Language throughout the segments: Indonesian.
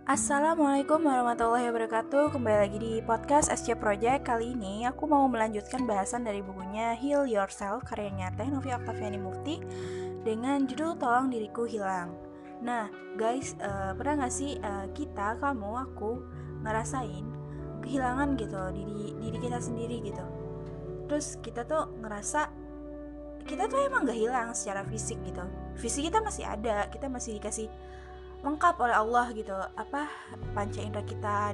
Assalamualaikum warahmatullahi wabarakatuh. Kembali lagi di podcast SC Project. Kali ini aku mau melanjutkan bahasan dari bukunya Heal Yourself karyanya Teh Novi Oktaviani Mufti dengan judul Tolong Diriku Hilang. Nah guys, pernah gak sih kita, kamu, aku ngerasain kehilangan gitu diri kita sendiri gitu. Terus kita tuh ngerasa kita tuh emang gak hilang secara fisik gitu. Fisik kita masih ada, kita masih dikasih lengkap oleh Allah gitu. Panca indera kita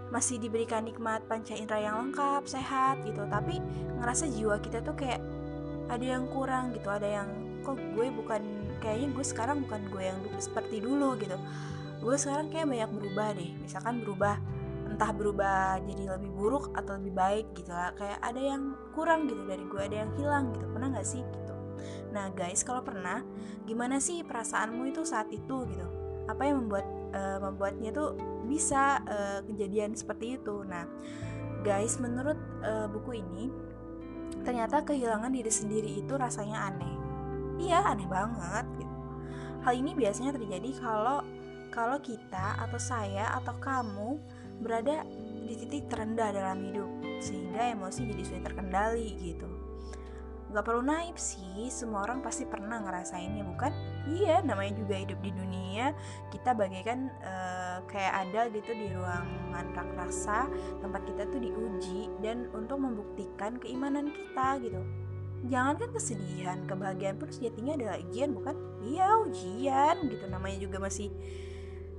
masih diberikan nikmat panca indera yang lengkap, sehat gitu. Tapi ngerasa jiwa kita tuh kayak ada yang kurang gitu, ada yang kayaknya gue sekarang bukan gue yang seperti dulu gitu. Gue sekarang kayak banyak berubah deh. Misalkan entah berubah jadi lebih buruk atau lebih baik gitu lah. Kayak ada yang kurang gitu dari gue, ada yang hilang gitu. Pernah gak sih gitu? Nah guys, kalau pernah, gimana sih perasaanmu itu saat itu gitu? Apa yang membuatnya tuh bisa kejadian seperti itu? Nah guys, menurut buku ini, ternyata kehilangan diri sendiri itu rasanya aneh. Iya, aneh banget gitu. Hal ini biasanya terjadi kalau kita atau saya atau kamu berada di titik terendah dalam hidup, sehingga emosi jadi sulit terkendali gitu. Gak perlu naif sih, semua orang pasti pernah ngerasainnya, bukan? Iya, namanya juga hidup di dunia. Kita bagaikan kayak ada gitu di ruangan raksasa, tempat kita tuh diuji dan untuk membuktikan keimanan kita gitu. Jangankan kesedihan, kebahagiaan pun sejatinya adalah ujian, bukan? Iya, ujian gitu, namanya juga masih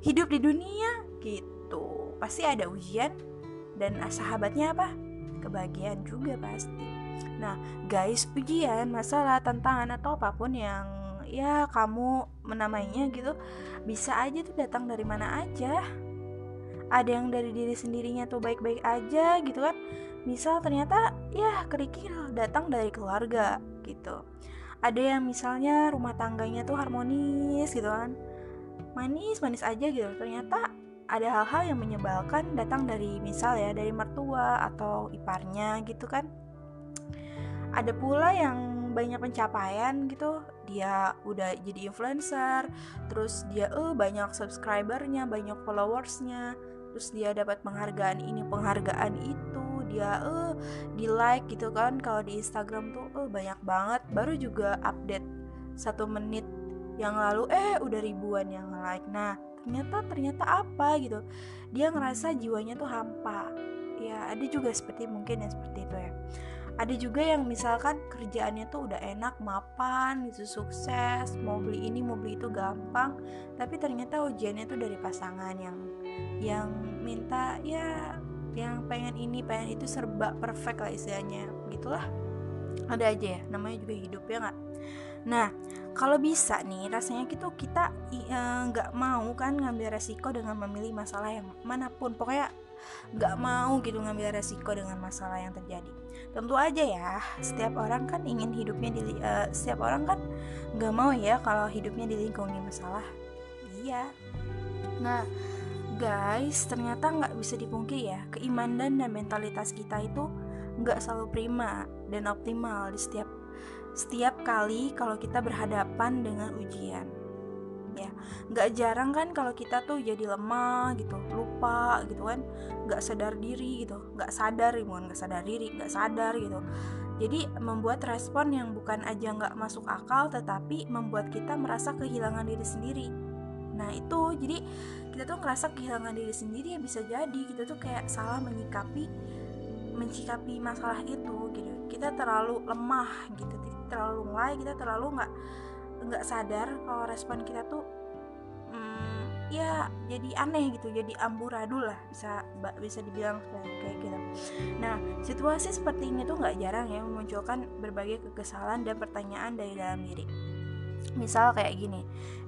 hidup di dunia gitu. Pasti ada ujian, dan sahabatnya apa? Kebahagiaan juga pasti. Nah guys, ujian, masalah, tantangan atau apapun yang ya kamu menamainya gitu, bisa aja tuh datang dari mana aja. Ada yang dari diri sendirinya tuh baik-baik aja gitu kan. Misal ternyata ya kerikil datang dari keluarga gitu. Ada yang misalnya rumah tangganya tuh harmonis gitu kan, manis-manis aja gitu. Ternyata ada hal-hal yang menyebalkan datang dari misal ya dari mertua atau iparnya gitu kan. Ada pula yang banyak pencapaian gitu, dia udah jadi influencer, terus dia banyak subscribernya, banyak followersnya, terus dia dapat penghargaan ini penghargaan itu, dia di like gitu kan. Kalau di Instagram tuh banyak banget, baru juga update 1 menit yang lalu udah ribuan yang like. Nah ternyata apa gitu, dia ngerasa jiwanya tuh hampa. Ya ada juga mungkin yang seperti itu ya. Ada juga yang misalkan kerjaannya tuh udah enak, mapan gitu, sukses, mau beli ini mau beli itu gampang, tapi ternyata ujiannya tuh dari pasangan yang minta ya, yang pengen ini pengen itu serba perfect lah istilahnya, gitulah. Ada aja ya, namanya juga hidup ya nggak. Nah kalau bisa nih, rasanya gitu kita nggak mau kan ngambil resiko dengan memilih masalah yang manapun, pokoknya nggak mau gitu ngambil resiko dengan masalah yang terjadi. Tentu aja ya, setiap orang kan setiap orang kan nggak mau ya kalau hidupnya dilingkungi masalah. Iya. Nah guys, ternyata nggak bisa dipungkiri ya, keimanan dan mentalitas kita itu nggak selalu prima dan optimal di setiap kali kalau kita berhadapan dengan ujian. Ya, nggak jarang kan kalau kita tuh jadi lemah gitu, lupa gitu kan, nggak sadar diri gitu, nggak sadar gitu. Jadi membuat respon yang bukan aja nggak masuk akal, tetapi membuat kita merasa kehilangan diri sendiri. Nah itu, jadi kita tuh ngerasa kehilangan diri sendiri ya, bisa jadi kita tuh kayak salah menyikapi masalah itu gitu. Kita terlalu lemah gitu, terlalu lalai, kita terlalu nggak sadar kalau respon kita tuh ya jadi aneh gitu, jadi amburadul lah, bisa dibilang kayak gitu. Nah situasi seperti ini tuh nggak jarang ya memunculkan berbagai kekesalan dan pertanyaan dari dalam diri. Misal kayak gini,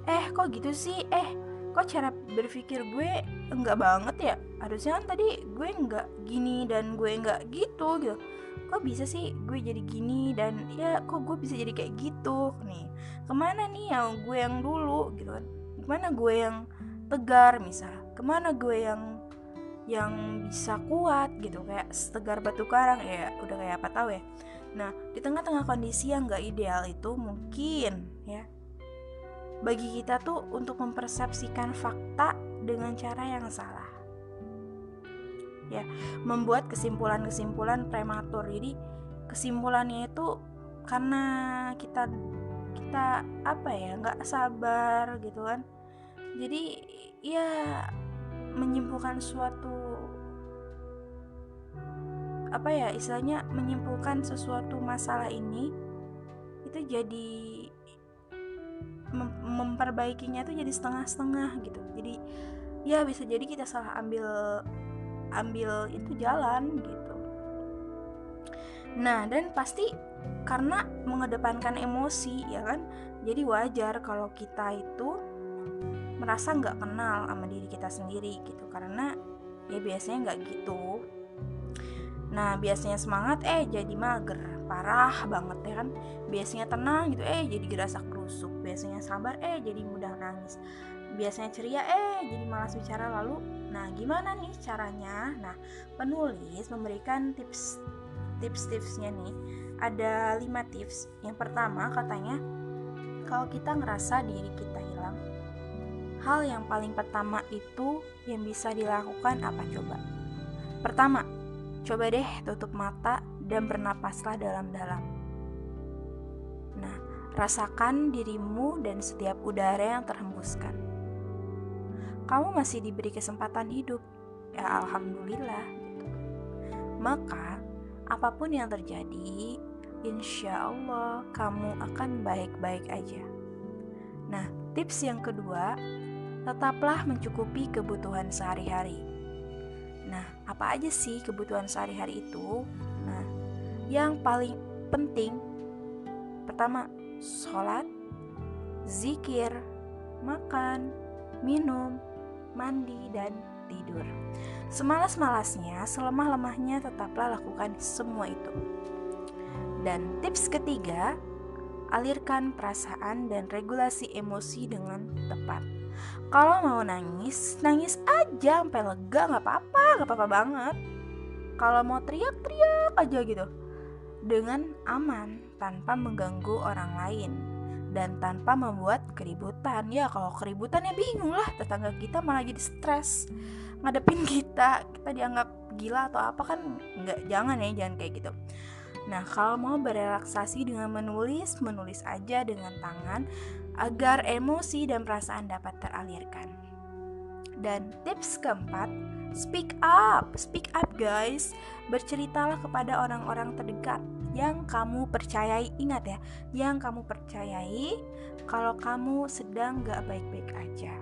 kok gitu sih, kok cara berpikir gue enggak banget ya, harusnya kan tadi gue enggak gini dan gue enggak gitu, kok bisa sih gue jadi gini, dan ya kok gue bisa jadi kayak gitu nih, kemana nih yang gue yang dulu gitu kan, kemana gue yang tegar misal, kemana gue yang bisa kuat gitu, kayak setegar batu karang ya, udah kayak apa tahu ya. Nah di tengah-tengah kondisi yang gak ideal itu, mungkin ya bagi kita tuh untuk mempersepsikan fakta dengan cara yang salah. Ya, membuat kesimpulan-kesimpulan prematur. Jadi kesimpulannya itu karena kita nggak sabar gitu kan. Jadi ya menyimpulkan menyimpulkan sesuatu masalah ini itu jadi memperbaikinya itu jadi setengah-setengah gitu. Jadi ya bisa jadi kita salah ambil itu jalan gitu. Nah, dan pasti karena mengedepankan emosi ya kan, jadi wajar kalau kita itu merasa nggak kenal sama diri kita sendiri gitu, karena ya biasanya nggak gitu. Nah, biasanya semangat jadi mager, parah banget ya kan. Biasanya tenang gitu jadi gerasa kerusuk. Biasanya sabar jadi mudah nangis. Biasanya ceria jadi malas bicara. Lalu nah gimana nih caranya? Nah, penulis memberikan tips-tipsnya nih. Ada 5 tips. Yang pertama katanya, kalau kita ngerasa diri kita hilang, hal yang paling pertama itu yang bisa dilakukan apa coba? Pertama, coba deh tutup mata dan bernapaslah dalam-dalam. Nah, rasakan dirimu dan setiap udara yang terhembuskan. Kamu masih diberi kesempatan hidup. Ya alhamdulillah gitu. Maka apapun yang terjadi, insya Allah kamu akan baik-baik aja. Nah, tips yang kedua, tetaplah mencukupi kebutuhan sehari-hari. Nah, apa aja sih kebutuhan sehari-hari itu? Nah, yang paling penting, pertama, sholat, zikir, makan, minum, mandi, dan tidur. Semalas-malasnya, selemah-lemahnya tetaplah lakukan semua itu. Dan tips ketiga, alirkan perasaan dan regulasi emosi dengan tepat. Kalau mau nangis, nangis aja sampai lega, gak apa-apa banget. Kalau mau teriak aja gitu, dengan aman, tanpa mengganggu orang lain dan tanpa membuat keributan. Ya kalau keributan ya bingung lah, tetangga kita malah jadi stres ngadepin kita dianggap gila atau apa kan. Jangan kayak gitu. Nah, kalau mau berelaksasi dengan menulis aja dengan tangan agar emosi dan perasaan dapat teralirkan. Dan tips keempat, speak up guys. Berceritalah kepada orang-orang terdekat yang kamu percayai. Ingat ya, yang kamu percayai kalau kamu sedang gak baik-baik aja.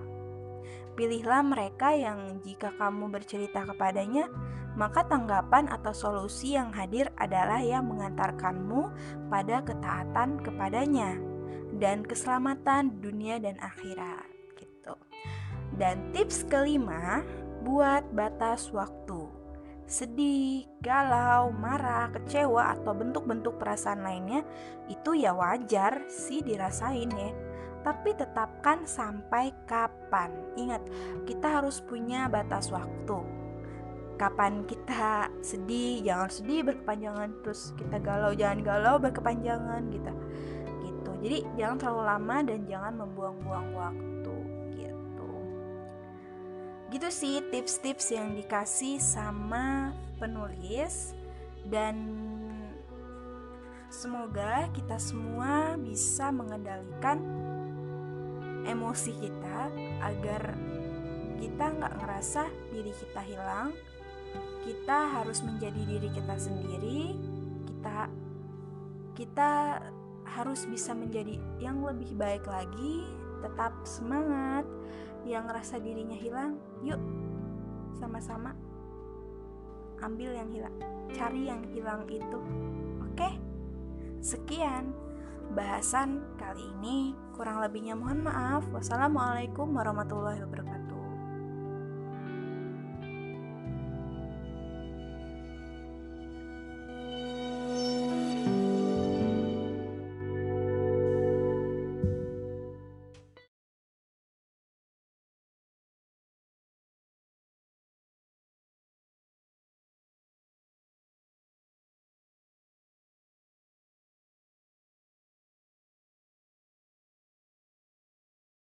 Pilihlah mereka yang jika kamu bercerita kepadanya, maka tanggapan atau solusi yang hadir adalah yang mengantarkanmu pada ketaatan kepadanya dan keselamatan dunia dan akhirat gitu. Dan tips kelima, buat batas waktu. Sedih, galau, marah, kecewa, atau bentuk-bentuk perasaan lainnya itu ya wajar sih dirasain ya. Tapi tetapkan sampai kapan. Ingat, kita harus punya batas waktu. Kapan kita sedih, jangan sedih berkepanjangan. Terus kita galau, jangan galau berkepanjangan gitu. Jadi jangan terlalu lama dan jangan membuang-buang waktu gitu sih tips-tips yang dikasih sama penulis. Dan semoga kita semua bisa mengendalikan emosi kita agar kita gak ngerasa diri kita hilang. Kita harus menjadi diri kita sendiri. Kita harus bisa menjadi yang lebih baik lagi. Tetap semangat. Yang ngerasa dirinya hilang, yuk sama-sama ambil yang hilang, cari yang hilang itu. Oke? Sekian bahasan kali ini, kurang lebihnya mohon maaf. Wassalamualaikum warahmatullahi wabarakatuh.